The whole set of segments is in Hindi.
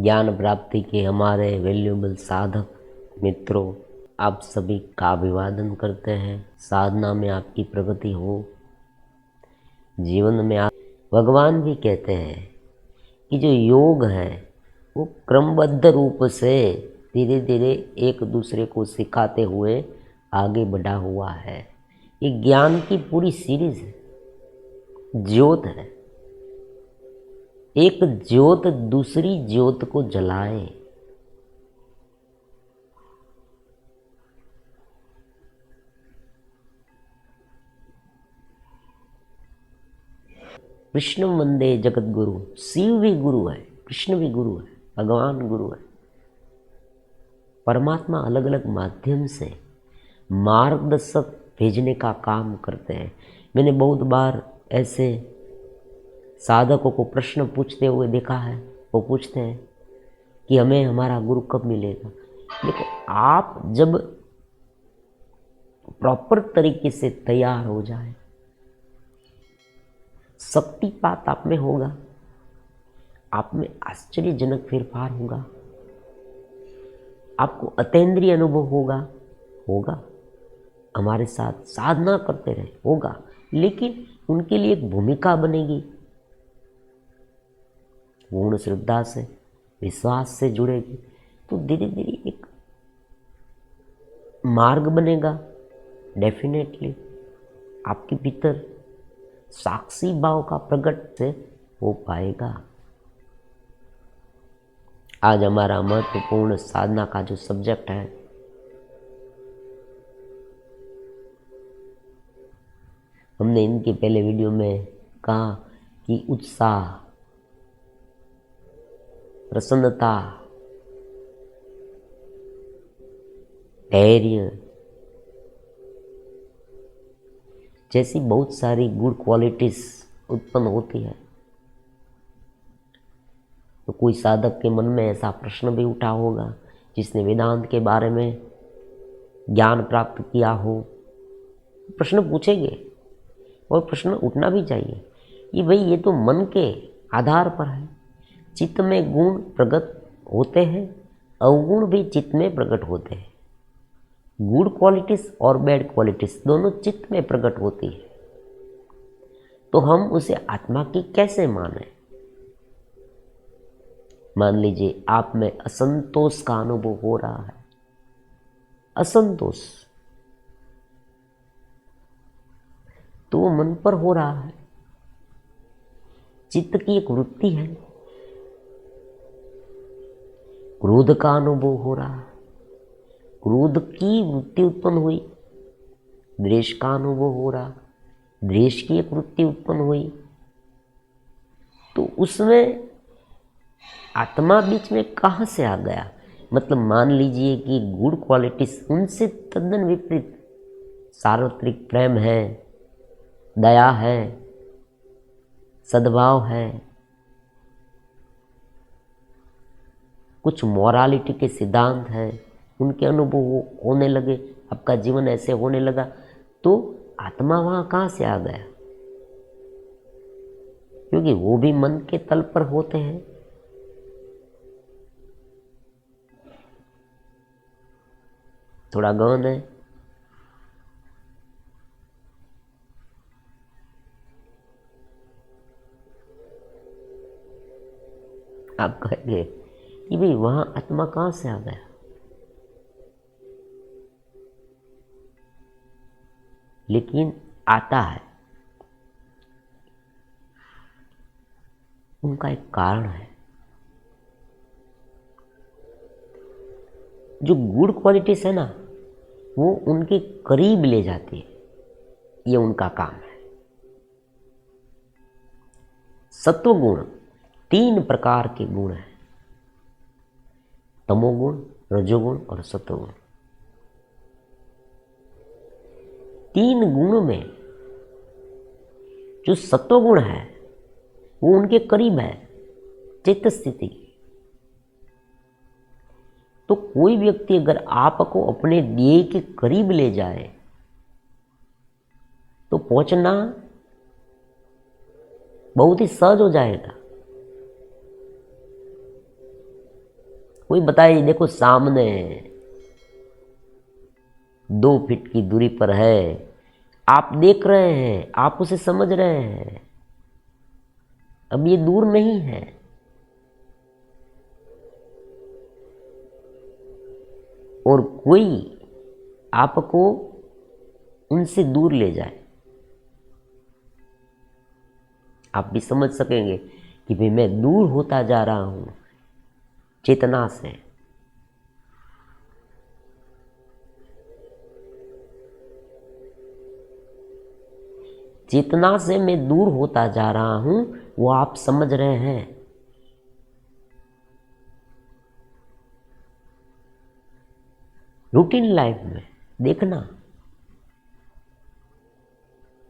ज्ञान प्राप्ति के हमारे वैल्यूएबल साधक मित्रों, आप सभी का अभिवादन करते हैं। साधना में आपकी प्रगति हो, जीवन में आप भगवान भी कहते हैं कि जो योग है वो क्रमबद्ध रूप से धीरे धीरे एक दूसरे को सिखाते हुए आगे बढ़ा हुआ है। ये ज्ञान की पूरी सीरीज है, ज्योत है। एक ज्योत दूसरी ज्योत को जलाए। कृष्ण वंदे जगत गुरु। शिव भी गुरु है, कृष्ण भी गुरु है, भगवान गुरु है। परमात्मा अलग अलग माध्यम से मार्गदर्शक भेजने का काम करते हैं। मैंने बहुत बार ऐसे साधकों को प्रश्न पूछते हुए देखा है। वो पूछते हैं कि हमें हमारा गुरु कब मिलेगा। लेकिन आप जब प्रॉपर तरीके से तैयार हो जाए, शक्तिपात आप में होगा, आप में आश्चर्यजनक फेरफार होगा, आपको अतीन्द्रिय अनुभव होगा। हमारे साथ साधना करते रहे होगा, लेकिन उनके लिए एक भूमिका बनेगी। पूर्ण श्रद्धा से, विश्वास से जुड़ेगी तो धीरे धीरे एक मार्ग बनेगा। डेफिनेटली आपके भीतर साक्षी भाव का प्रकट से हो पाएगा। आज हमारा महत्वपूर्ण साधना का जो सब्जेक्ट है, हमने इनके पहले वीडियो में कहा कि उत्साह, प्रसन्नता, धैर्य जैसी बहुत सारी गुड क्वालिटीज उत्पन्न होती है। तो कोई साधक के मन में ऐसा प्रश्न भी उठा होगा, जिसने वेदांत के बारे में ज्ञान प्राप्त किया हो, प्रश्न पूछेंगे और प्रश्न उठना भी चाहिए कि भाई ये तो मन के आधार पर है। चित्त में गुण प्रकट होते हैं, अवगुण भी चित्त में प्रकट होते हैं। गुड क्वालिटीज और बैड क्वालिटीज दोनों चित्त में प्रकट होती है। तो हम उसे आत्मा की कैसे माने? मान लीजिए आप में असंतोष का अनुभव हो रहा है। असंतोष तो वो मन पर हो रहा है, चित्त की एक वृत्ति है। क्रोध का अनुभव हो रहा है, क्रोध की वृत्ति उत्पन्न हुई। द्वेष का अनुभव हो रहा, द्वेष की एक वृत्ति उत्पन्न हुई। तो उसमें आत्मा बीच में कहाँ से आ गया? मतलब मान लीजिए कि गुड क्वालिटीज उनसे तद्दन विपरीत सार्वत्रिक प्रेम है, दया है, सद्भाव है, कुछ मोरालिटी के सिद्धांत हैं, उनके अनुभव होने लगे, आपका जीवन ऐसे होने लगा, तो आत्मा वहाँ कहाँ से आ गया? क्योंकि वो भी मन के तल पर होते हैं। थोड़ा गहन है। आप कहेंगे कि भाई वहां आत्मा कहाँ से आ गया? लेकिन आता है, उनका एक कारण है। जो गुड क्वालिटीज है ना, वो उनके करीब ले जाती है, ये उनका काम है। सत्वगुण 3 प्रकार के गुण हैं, तमोगुण, रजोगुण और सत्वगुण। 3 गुण में जो सत्वगुण है वो उनके करीब है, चित्त स्थिति। तो कोई व्यक्ति अगर आपको अपने ध्येय के करीब ले जाए तो पहुंचना बहुत ही सहज हो जाएगा। कोई बताए देखो सामने 2 फीट की दूरी पर है, आप देख रहे हैं, आप उसे समझ रहे हैं, अब ये दूर नहीं है। और कोई आपको उनसे दूर ले जाए, आप भी समझ सकेंगे कि भाई मैं दूर होता जा रहा हूं चेतना से। चेतना से मैं दूर होता जा रहा हूं, वो आप समझ रहे हैं। रूटीन लाइफ में देखना,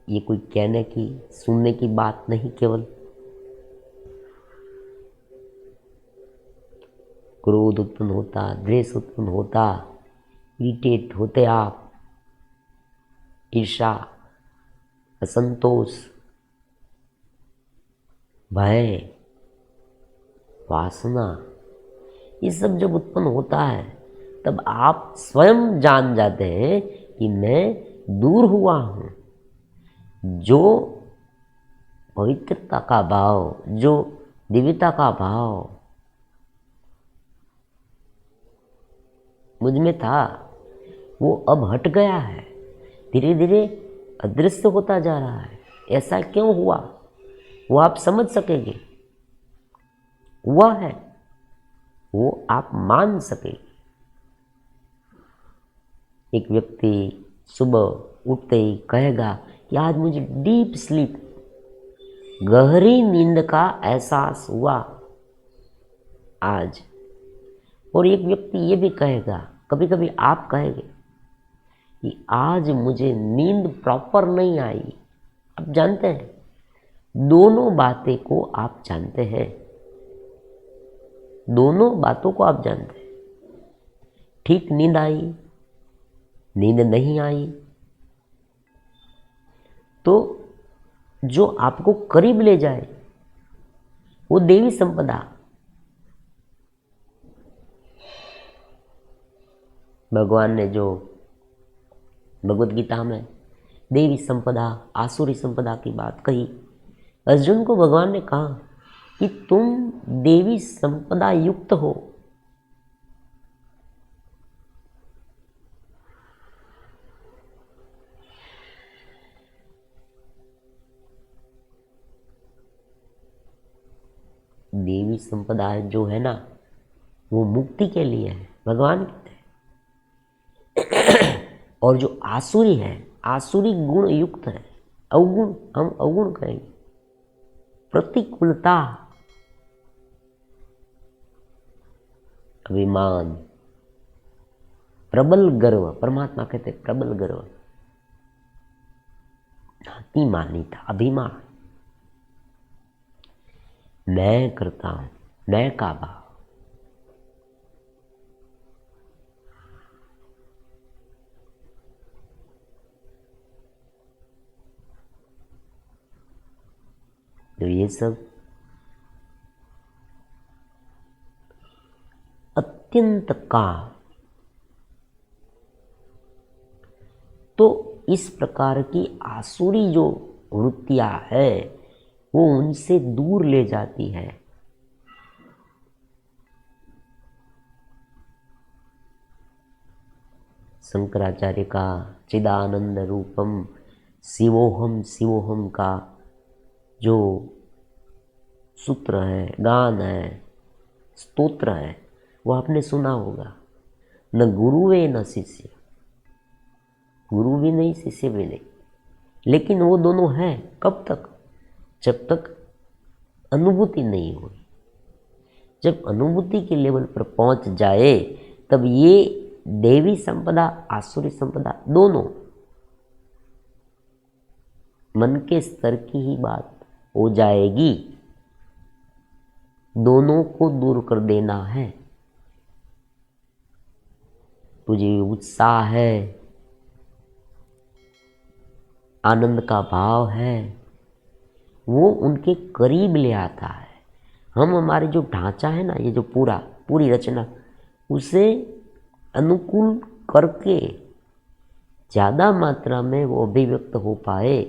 ये कोई कहने की सुनने की बात नहीं, केवल क्रोध उत्पन्न होता, द्वेष उत्पन्न होता, इरिटेट होते आप, ईर्षा, असंतोष, भय, वासना, ये सब जब उत्पन्न होता है तब आप स्वयं जान जाते हैं कि मैं दूर हुआ हूं। जो पवित्रता का भाव, जो दिव्यता का भाव मुझ में था, वो अब हट गया है, धीरे धीरे अदृश्य होता जा रहा है। ऐसा क्यों हुआ वो आप समझ सकेंगे, हुआ है वो आप मान सकेंगे। एक व्यक्ति सुबह उठते ही कहेगा कि आज मुझे डीप स्लीप, गहरी नींद का एहसास हुआ आज। और एक व्यक्ति ये भी कहेगा, कभी कभी आप कहेंगे कि आज मुझे नींद प्रॉपर नहीं आई। आप जानते हैं, दोनों बातें को आप जानते हैं, दोनों बातों को आप जानते हैं। ठीक नींद आई, नींद नहीं आई, तो जो आपको करीब ले जाए वो देवी संपदा। भगवान ने जो भगवत गीता में देवी संपदा, आसुरी संपदा की बात कही, अर्जुन को भगवान ने कहा कि तुम देवी संपदा युक्त हो। देवी संपदा जो है ना, वो मुक्ति के लिए है, भगवान कहते हैं। और जो आसुरी है, आसुरी गुण युक्त है, अवगुण, हम अवगुण कहेंगे, प्रतिकूलता, अभिमान, प्रबल गर्व, परमात्मा कहते हैं प्रबल गर्व, अतिमानिता, अभिमान, मैं करता हूं, मैं का भाव। तो ये सब अत्यंत का, तो इस प्रकार की आसुरी जो वृत्तियां है वो उनसे दूर ले जाती है। शंकराचार्य का चिदानंद रूपम शिवोहम शिवोहम का जो सूत्र है, गान है, स्तोत्र है, वो आपने सुना होगा। न गुरु वे न शिष्य, गुरु भी नहीं शिष्य भी नहीं, लेकिन वो दोनों हैं कब तक, जब तक अनुभूति नहीं हुई। जब अनुभूति के लेवल पर पहुंच जाए तब ये देवी संपदा, आसुरी संपदा दोनों मन के स्तर की ही बात हो जाएगी। दोनों को दूर कर देना है। तुझे उत्साह है, आनंद का भाव है, वो उनके करीब ले आता है। हम, हमारे जो ढांचा है ना, ये जो पूरी रचना उसे अनुकूल करके ज़्यादा मात्रा में वो अभिव्यक्त हो पाए,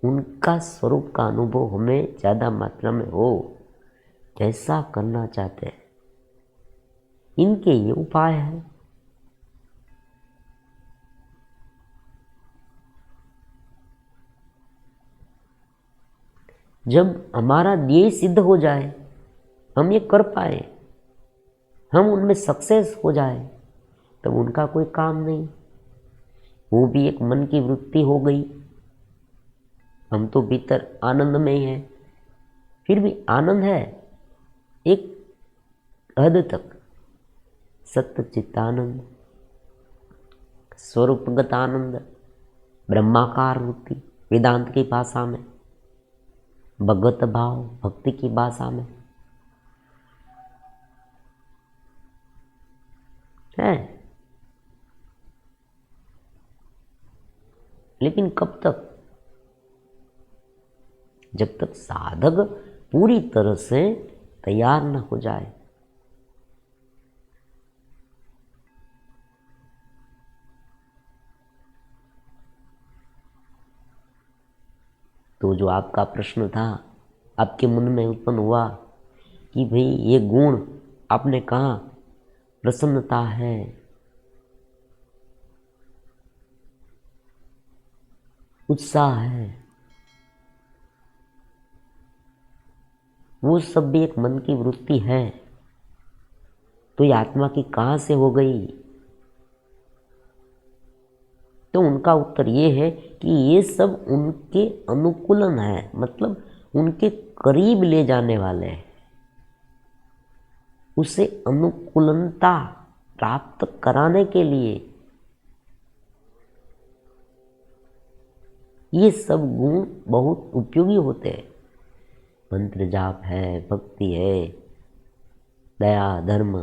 उनका स्वरूप का अनुभव हमें ज़्यादा मात्रा में हो, ऐसा करना चाहते हैं। इनके ये उपाय है। जब हमारा ध्येय सिद्ध हो जाए, हम ये कर पाए, हम उनमें सक्सेस हो जाए, तब उनका कोई काम नहीं। वो भी एक मन की वृत्ति हो गई। हम तो भीतर आनंद में ही हैं, फिर भी आनंद है एक हद तक। सत्य चित्तानंद, स्वरूपगत आनंद, ब्रह्माकार वृत्ति, वेदांत की भाषा में, भगवत भाव, भक्ति की भाषा में है। लेकिन कब तक? जब तक साधक पूरी तरह से तैयार न हो जाए। तो जो आपका प्रश्न था, आपके मन में उत्पन्न हुआ कि भाई ये गुण आपने कहा, प्रसन्नता है, उत्साह है, वो सब भी एक मन की वृत्ति है, तो ये आत्मा की कहाँ से हो गई? तो उनका उत्तर ये है कि ये सब उनके अनुकूलन है, मतलब उनके करीब ले जाने वाले हैं। उसे अनुकूलनता प्राप्त कराने के लिए ये सब गुण बहुत उपयोगी होते हैं। मंत्र जाप है, भक्ति है, दया, धर्म,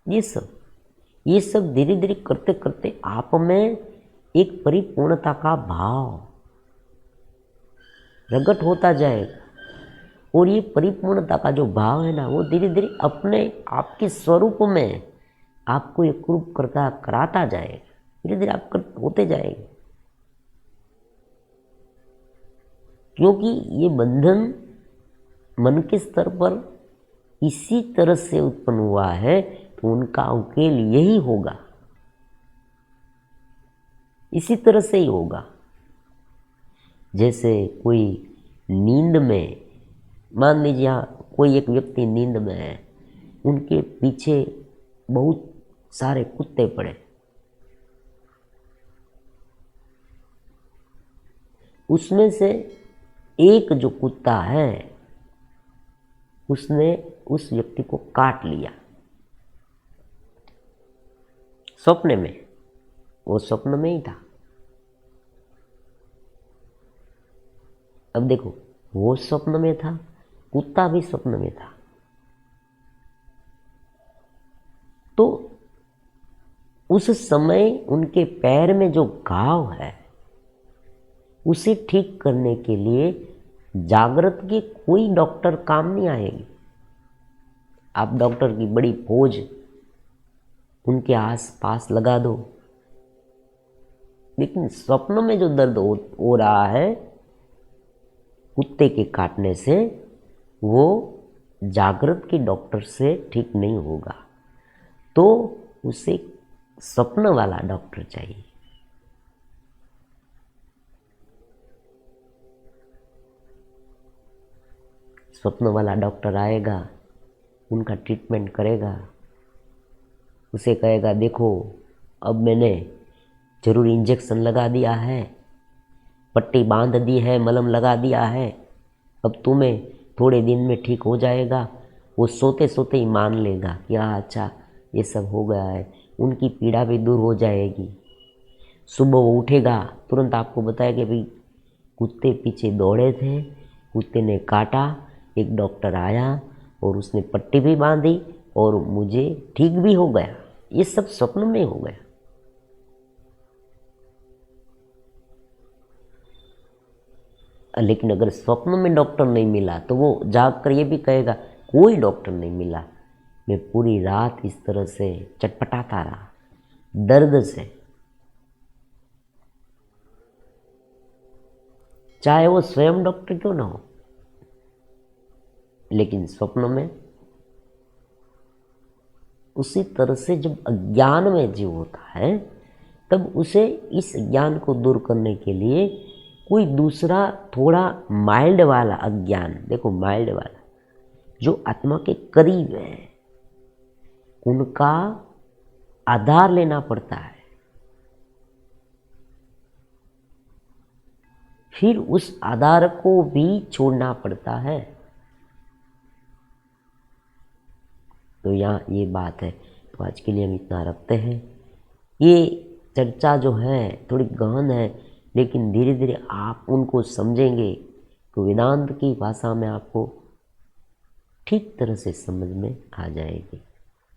ये सब धीरे धीरे करते करते आप में एक परिपूर्णता का भाव प्रकट होता जाएगा। और ये परिपूर्णता का जो भाव है ना, वो धीरे धीरे अपने आपके स्वरूप में आपको एक रूप करता कराता जाएगा। धीरे धीरे आप होते जाएंगे, क्योंकि ये बंधन मन के स्तर पर इसी तरह से उत्पन्न हुआ है, तो उनका उकेल यही होगा, इसी तरह से ही होगा। जैसे कोई नींद में, मान लीजिए कोई एक व्यक्ति नींद में है, उनके पीछे बहुत सारे कुत्ते पड़े, उसमें से एक जो कुत्ता है उसने उस व्यक्ति को काट लिया स्वप्न में। वो स्वप्न में ही था। अब देखो, वो स्वप्न में था, कुत्ता भी स्वप्न में था। तो उस समय उनके पैर में जो घाव है, उसे ठीक करने के लिए जागृत के कोई डॉक्टर काम नहीं आएगी। आप डॉक्टर की बड़ी फौज उनके आस पास लगा दो, लेकिन स्वप्न में जो दर्द हो रहा है कुत्ते के काटने से, वो जागृत के डॉक्टर से ठीक नहीं होगा। तो उसे स्वप्न वाला डॉक्टर चाहिए। स्वप्न वाला डॉक्टर आएगा, उनका ट्रीटमेंट करेगा, उसे कहेगा देखो अब मैंने जरूरी इंजेक्शन लगा दिया है, पट्टी बांध दी है, मलहम लगा दिया है, अब तुम्हें थोड़े दिन में ठीक हो जाएगा। वो सोते सोते ही मान लेगा कि हाँ अच्छा ये सब हो गया है, उनकी पीड़ा भी दूर हो जाएगी। सुबह वो उठेगा, तुरंत आपको बताया कि भाई कुत्ते पीछे दौड़े थे, कुत्ते ने काटा, एक डॉक्टर आया और उसने पट्टी भी बांधी और मुझे ठीक भी हो गया। ये सब स्वप्न में हो गया। लेकिन अगर स्वप्न में डॉक्टर नहीं मिला तो वो जाग कर ये भी कहेगा कोई डॉक्टर नहीं मिला, मैं पूरी रात इस तरह से चटपटाता रहा दर्द से, चाहे वो स्वयं डॉक्टर क्यों ना हो। लेकिन स्वप्न में उसी तरह से जब अज्ञान में जीव होता है तब उसे इस ज्ञान को दूर करने के लिए कोई दूसरा थोड़ा माइल्ड वाला अज्ञान, देखो माइल्ड वाला जो आत्मा के करीब है, उनका आधार लेना पड़ता है। फिर उस आधार को भी छोड़ना पड़ता है। तो यहाँ ये बात है। तो आज के लिए हम इतना रखते हैं। ये चर्चा जो है थोड़ी गहन है, लेकिन धीरे धीरे आप उनको समझेंगे तो वेदांत की भाषा में आपको ठीक तरह से समझ में आ जाएगी।